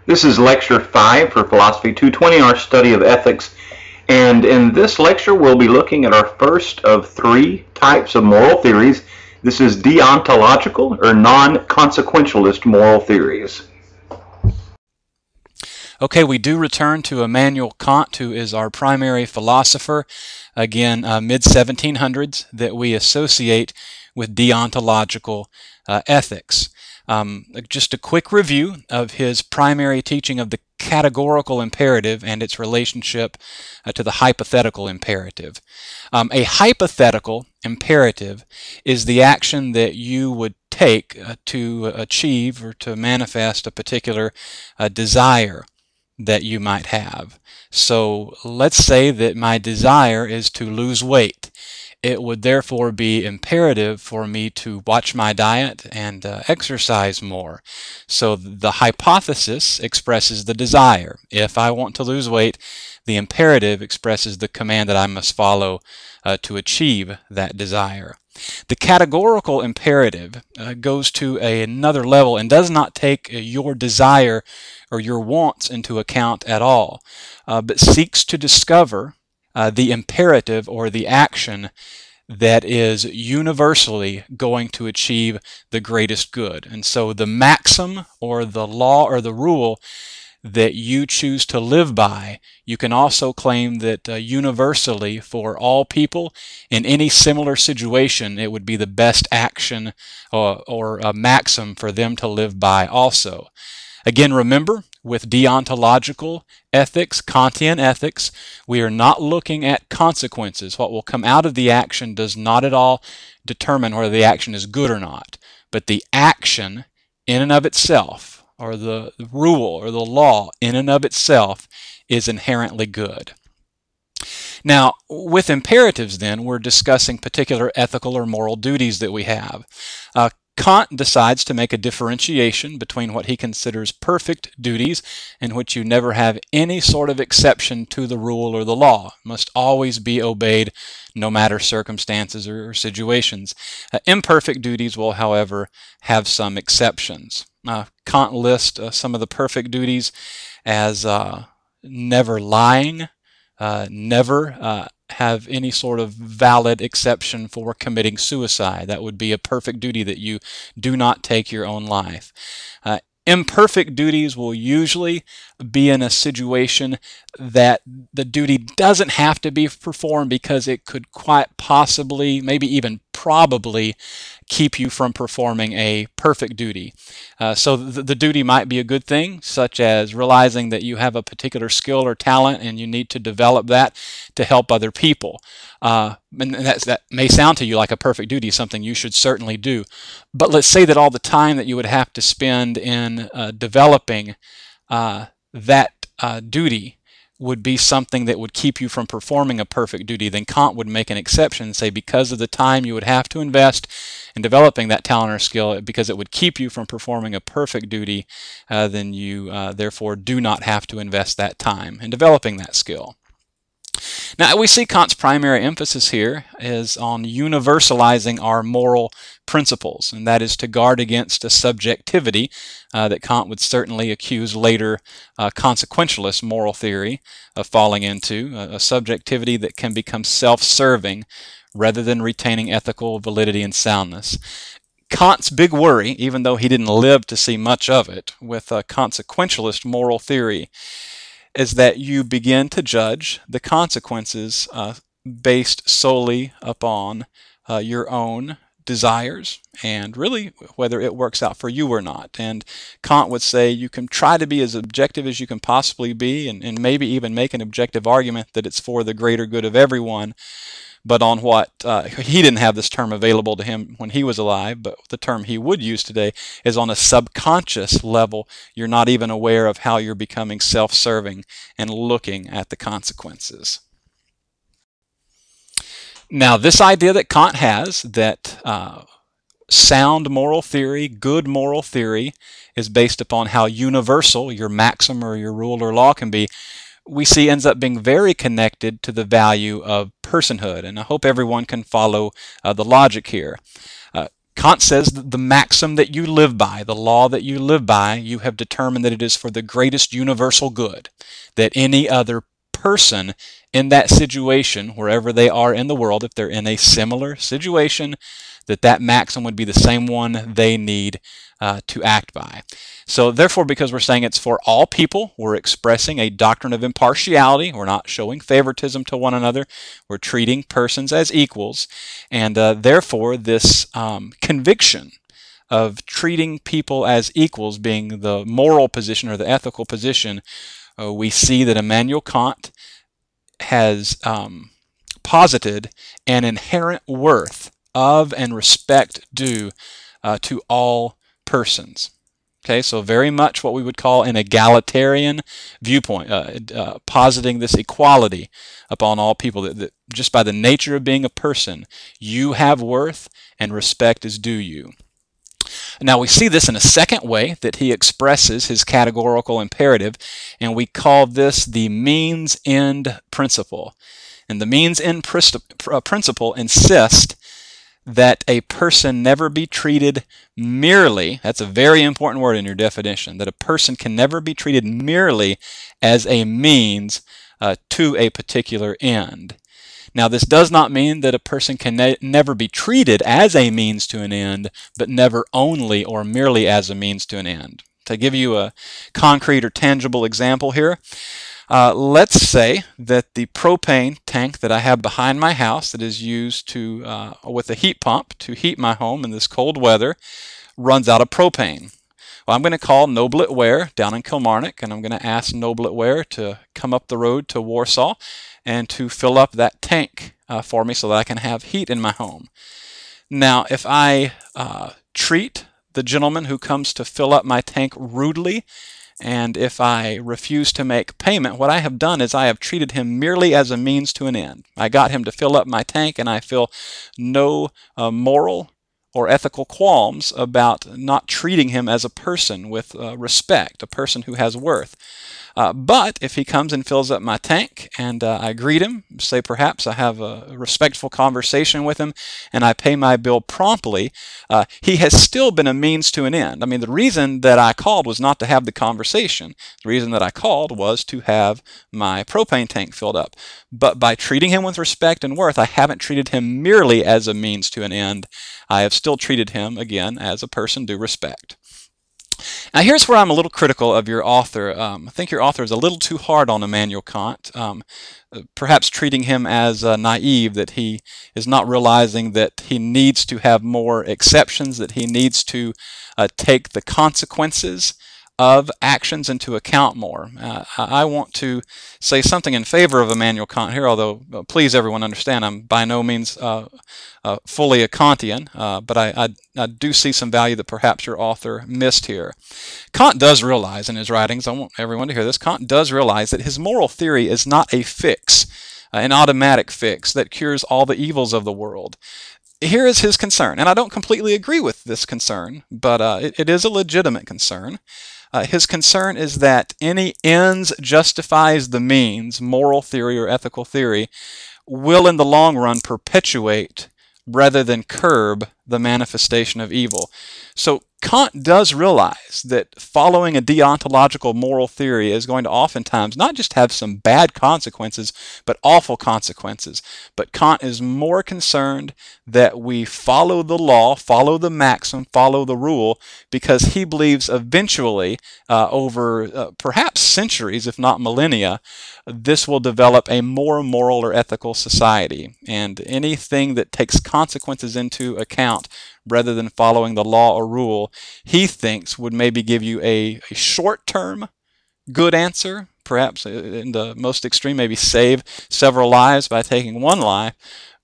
This is Lecture 5 for Philosophy 220, our study of ethics. And in this lecture, we'll be looking at our first of three types of moral theories. This is deontological or non-consequentialist moral theories. Okay, we do return to Immanuel Kant, who is our primary philosopher, again, mid-1700s, that we associate with deontological ethics. Just a quick review of his primary teaching of the categorical imperative and its relationship to the hypothetical imperative. A hypothetical imperative is the action that you would take to achieve or to manifest a particular desire that you might have. So let's say that my desire is to lose weight. It would therefore be imperative for me to watch my diet and exercise more. So the hypothesis expresses the desire. If I want to lose weight, the imperative expresses the command that I must follow to achieve that desire. The categorical imperative goes to another level and does not take your desire or your wants into account at all, but seeks to discover the imperative or the action that is universally going to achieve the greatest good. And so the maxim or the law or the rule that you choose to live by, you can also claim that universally for all people in any similar situation, it would be the best action or a maxim for them to live by also. Again, remember, with deontological ethics, Kantian ethics, we are not looking at consequences. What will come out of the action does not at all determine whether the action is good or not. But the action in and of itself, or the rule or the law in and of itself, is inherently good. Now, with imperatives then, we're discussing particular ethical or moral duties that we have. Kant decides to make a differentiation between what he considers perfect duties, in which you never have any sort of exception to the rule or the law. It must always be obeyed no matter circumstances or situations. Imperfect duties will, however, have some exceptions. Kant lists some of the perfect duties as never lying, never have any sort of valid exception for committing suicide. That would be a perfect duty, that you do not take your own life. Imperfect duties will usually be in a situation that the duty doesn't have to be performed because it could quite possibly, maybe even probably, keep you from performing a perfect duty. So the duty might be a good thing, such as realizing that you have a particular skill or talent and you need to develop that to help other people. And that may sound to you like a perfect duty, something you should certainly do. But let's say that all the time that you would have to spend in developing that duty would be something that would keep you from performing a perfect duty. Then Kant would make an exception and say, because of the time you would have to invest in developing that talent or skill, because it would keep you from performing a perfect duty, then you therefore do not have to invest that time in developing that skill. Now, we see Kant's primary emphasis here is on universalizing our moral principles, and that is to guard against a subjectivity that Kant would certainly accuse later consequentialist moral theory of falling into, a subjectivity that can become self-serving rather than retaining ethical validity and soundness. Kant's big worry, even though he didn't live to see much of it, with a consequentialist moral theory, is that you begin to judge the consequences based solely upon your own desires and really whether it works out for you or not. And Kant would say you can try to be as objective as you can possibly be and maybe even make an objective argument that it's for the greater good of everyone, but on what, he didn't have this term available to him when he was alive, but the term he would use today is on a subconscious level. You're not even aware of how you're becoming self-serving and looking at the consequences. Now, this idea that Kant has, that sound moral theory, good moral theory, is based upon how universal your maxim or your rule or law can be, we see ends up being very connected to the value of personhood. And I hope everyone can follow the logic here. Kant says that the maxim that you live by, the law that you live by, you have determined that it is for the greatest universal good, that any other person in that situation, wherever they are in the world, if they're in a similar situation, that maxim would be the same one they need to act by. So therefore, because we're saying it's for all people, we're expressing a doctrine of impartiality. We're not showing favoritism to one another. We're treating persons as equals. And therefore, this conviction of treating people as equals being the moral position or the ethical position, we see that Immanuel Kant has posited an inherent worth of and respect due to all persons. Okay, so very much what we would call an egalitarian viewpoint, positing this equality upon all people, that just by the nature of being a person, you have worth and respect is due you. Now we see this in a second way that he expresses his categorical imperative, and we call this the means-end principle. And the means-end principle insists that a person never be treated merely, that's a very important word in your definition, that a person can never be treated merely as a means to a particular end. Now, this does not mean that a person can never be treated as a means to an end, but never only or merely as a means to an end. To give you a concrete or tangible example here, let's say that the propane tank that I have behind my house that is used to with a heat pump to heat my home in this cold weather runs out of propane. Well, I'm going to call Noblet Ware down in Kilmarnock, and I'm going to ask Noblet Ware to come up the road to Warsaw and to fill up that tank for me so that I can have heat in my home. Now, if I treat the gentleman who comes to fill up my tank rudely, and if I refuse to make payment, what I have done is I have treated him merely as a means to an end. I got him to fill up my tank, and I feel no moral or ethical qualms about not treating him as a person with respect, a person who has worth. But if he comes and fills up my tank and I greet him, say perhaps I have a respectful conversation with him and I pay my bill promptly, he has still been a means to an end. I mean, the reason that I called was not to have the conversation. The reason that I called was to have my propane tank filled up. But by treating him with respect and worth, I haven't treated him merely as a means to an end. I have still treated him, again, as a person due respect. Now here's where I'm a little critical of your author. I think your author is a little too hard on Immanuel Kant, perhaps treating him as naive, that he is not realizing that he needs to have more exceptions, that he needs to take the consequences of actions into account more. I want to say something in favor of Immanuel Kant here, although please everyone understand I'm by no means fully a Kantian, but I do see some value that perhaps your author missed here. Kant does realize in his writings, I want everyone to hear this, Kant does realize that his moral theory is not a fix, an automatic fix that cures all the evils of the world. Here is his concern, and I don't completely agree with this concern, but it is a legitimate concern. His concern is that any ends justifies the means, moral theory or ethical theory, will in the long run perpetuate rather than curb the manifestation of evil. So Kant does realize that following a deontological moral theory is going to oftentimes not just have some bad consequences, but awful consequences. But Kant is more concerned that we follow the law, follow the maxim, follow the rule, because he believes eventually, over perhaps centuries, if not millennia, this will develop a more moral or ethical society. And anything that takes consequences into account rather than following the law or rule, he thinks would maybe give you a short-term good answer, perhaps in the most extreme, maybe save several lives by taking one life,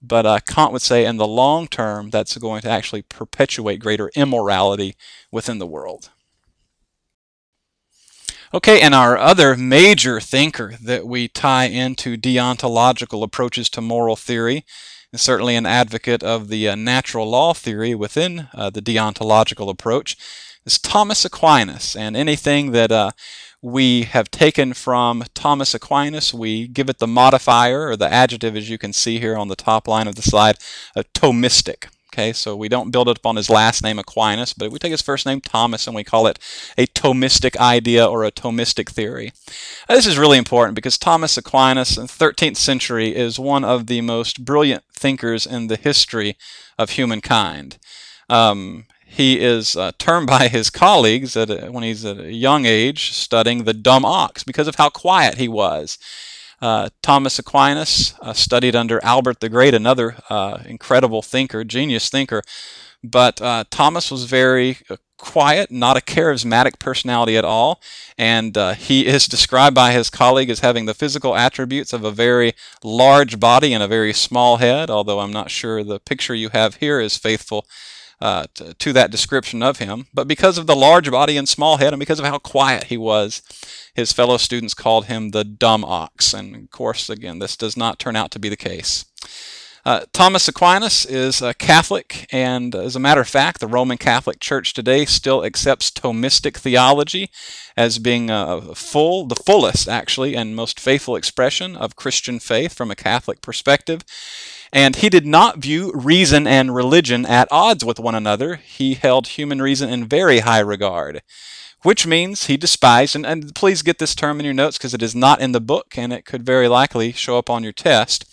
but Kant would say in the long term that's going to actually perpetuate greater immorality within the world. Okay, and our other major thinker that we tie into deontological approaches to moral theory, and certainly an advocate of the natural law theory within the deontological approach, is Thomas Aquinas. And anything that we have taken from Thomas Aquinas, we give it the modifier or the adjective, as you can see here on the top line of the slide, Thomistic. Okay, so we don't build it upon his last name Aquinas, but we take his first name Thomas and we call it a Thomistic idea or a Thomistic theory. This is really important because Thomas Aquinas in the 13th century is one of the most brilliant thinkers in the history of humankind. He is termed by his colleagues when he's at a young age studying the dumb ox because of how quiet he was. Thomas Aquinas studied under Albert the Great, another incredible thinker, genius thinker, but Thomas was very quiet, not a charismatic personality at all, and he is described by his colleague as having the physical attributes of a very large body and a very small head, although I'm not sure the picture you have here is faithful to that description of him. But because of the large body and small head and because of how quiet he was, his fellow students called him the dumb ox. And of course, again, this does not turn out to be the case. Thomas Aquinas is a Catholic, and as a matter of fact, the Roman Catholic Church today still accepts Thomistic theology as being the fullest, actually, and most faithful expression of Christian faith from a Catholic perspective. And he did not view reason and religion at odds with one another. He held human reason in very high regard, which means he despised, and please get this term in your notes because it is not in the book and it could very likely show up on your test.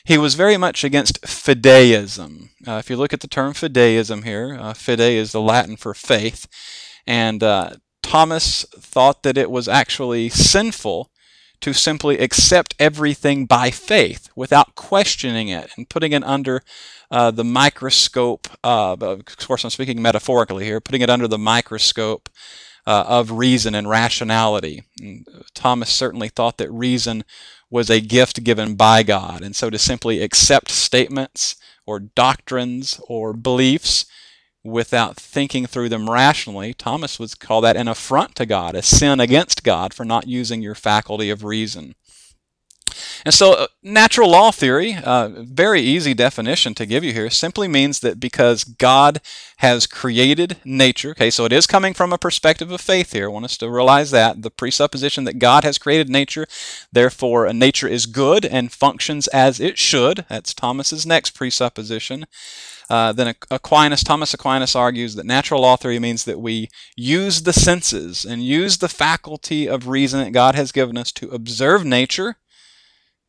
He was very much against fideism. If you look at the term fideism here, fide is the Latin for faith, and Thomas thought that it was actually sinful to simply accept everything by faith without questioning it and putting it under the microscope. Of course, I'm speaking metaphorically here, putting it under the microscope of reason and rationality. And Thomas certainly thought that reason was a gift given by God, and so to simply accept statements or doctrines or beliefs without thinking through them rationally, Thomas would call that an affront to God, a sin against God for not using your faculty of reason. And so natural law theory, very easy definition to give you here, simply means that because God has created nature, okay, so it is coming from a perspective of faith here. I want us to realize that, the presupposition that God has created nature, therefore nature is good and functions as it should. That's Thomas's next presupposition. Then Thomas Aquinas argues that natural law theory means that we use the senses and use the faculty of reason that God has given us to observe nature,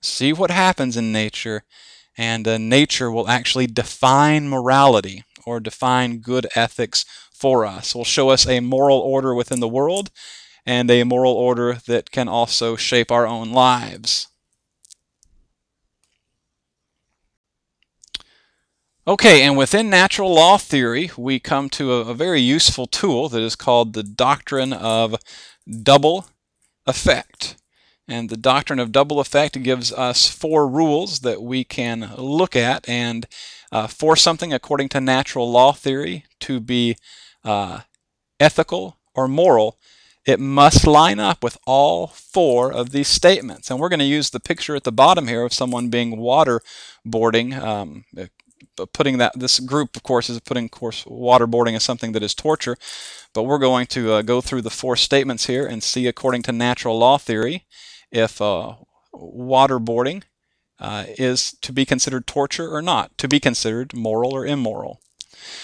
see what happens in nature, and nature will actually define morality or define good ethics for us. Will show us a moral order within the world and a moral order that can also shape our own lives. Okay, and within natural law theory, we come to a very useful tool that is called the doctrine of double effect. And the doctrine of double effect gives us 4 rules that we can look at, and for something according to natural law theory to be ethical or moral, it must line up with all 4 of these statements. And we're going to use the picture at the bottom here of someone being waterboarding. This group, of course, is putting waterboarding as something that is torture, but we're going to go through the 4 statements here and see, according to natural law theory, if waterboarding is to be considered torture or not, to be considered moral or immoral.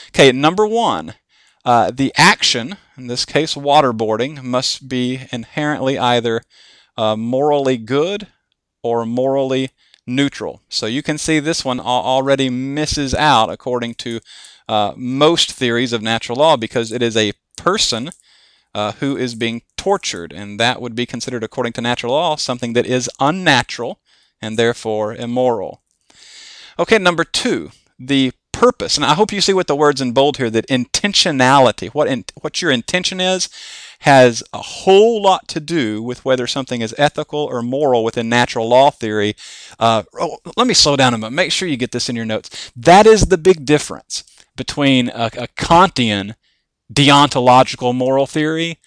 Okay, number 1, the action, in this case waterboarding, must be inherently either morally good or morally neutral. So you can see this one already misses out according to most theories of natural law, because it is a person who is being tortured, and that would be considered, according to natural law, something that is unnatural and therefore immoral. Okay, number 2, the purpose. And I hope you see what the words in bold here, that intentionality, what your intention is, has a whole lot to do with whether something is ethical or moral within natural law theory. Let me slow down a moment. Make sure you get this in your notes. That is the big difference between a Kantian deontological moral theory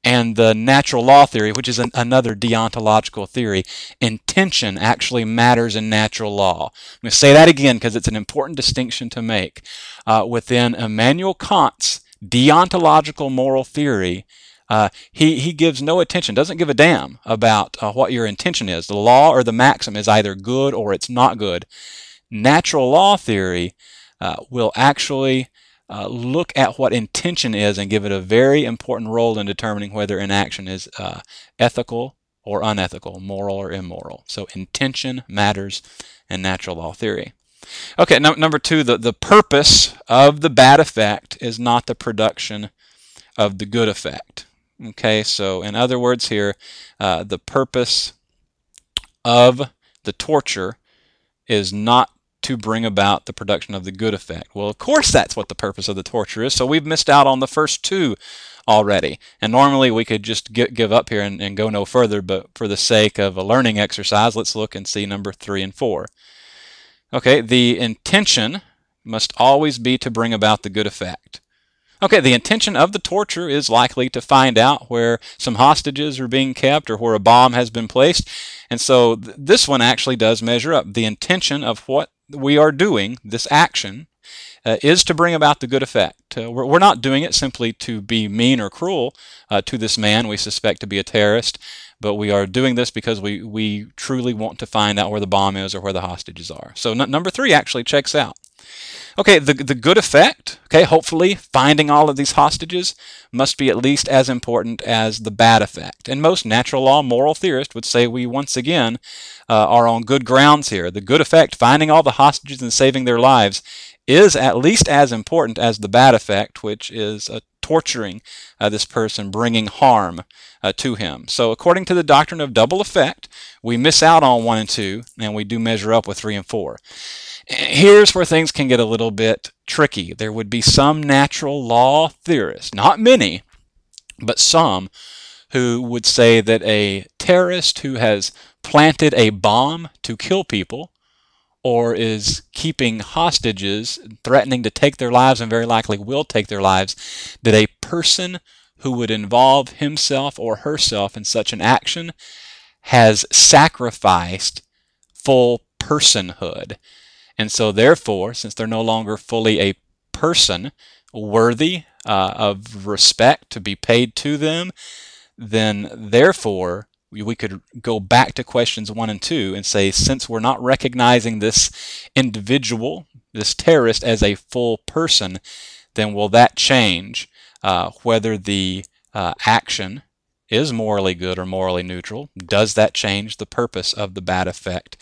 and the natural law theory, which is another deontological theory. Intention actually matters in natural law. I'm going to say that again because it's an important distinction to make. Within Immanuel Kant's deontological moral theory, he gives no attention, doesn't give a damn about what your intention is. The law or the maxim is either good or it's not good. Natural law theory will actually look at what intention is and give it a very important role in determining whether an action is ethical or unethical, moral or immoral. So intention matters in natural law theory. Okay, number two, the purpose of the bad effect is not the production of the good effect. Okay, so in other words here, the purpose of the torture is not to bring about the production of the good effect. Well, of course that's what the purpose of the torture is, so we've missed out on the first two already. And normally we could just give up here and go no further, but for the sake of a learning exercise, let's look and see number 3 and 4. Okay, the intention must always be to bring about the good effect. Okay, the intention of the torture is likely to find out where some hostages are being kept or where a bomb has been placed. And so this one actually does measure up. The intention of what we are doing, this action, is to bring about the good effect. We're not doing it simply to be mean or cruel to this man we suspect to be a terrorist, but we are doing this because we truly want to find out where the bomb is or where the hostages are. So number 3 actually checks out. Okay, the good effect, okay, hopefully finding all of these hostages must be at least as important as the bad effect. And most natural law moral theorists would say we once again are on good grounds here. The good effect, finding all the hostages and saving their lives, is at least as important as the bad effect, which is torturing this person, bringing harm to him. So according to the doctrine of double effect, we miss out on 1 and 2, and we do measure up with 3 and 4. Here's where things can get a little bit tricky. There would be some natural law theorists, not many, but some, who would say that a terrorist who has planted a bomb to kill people or is keeping hostages, threatening to take their lives and very likely will take their lives, that a person who would involve himself or herself in such an action has sacrificed full personhood. And so therefore, since they're no longer fully a person worthy of respect to be paid to them, then therefore we could go back to questions 1 and 2 and say, since we're not recognizing this individual, this terrorist, as a full person, then will that change whether the action is morally good or morally neutral? Does that change the purpose of the bad effect?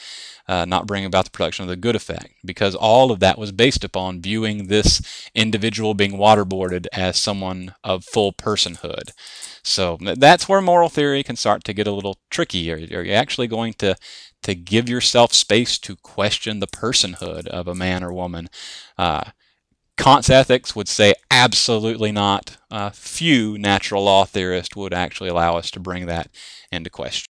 Not bring about the production of the good effect, because all of that was based upon viewing this individual being waterboarded as someone of full personhood. So that's where moral theory can start to get a little tricky. Are you actually going to give yourself space to question the personhood of a man or woman? Kant's ethics would say absolutely not. Few natural law theorists would actually allow us to bring that into question.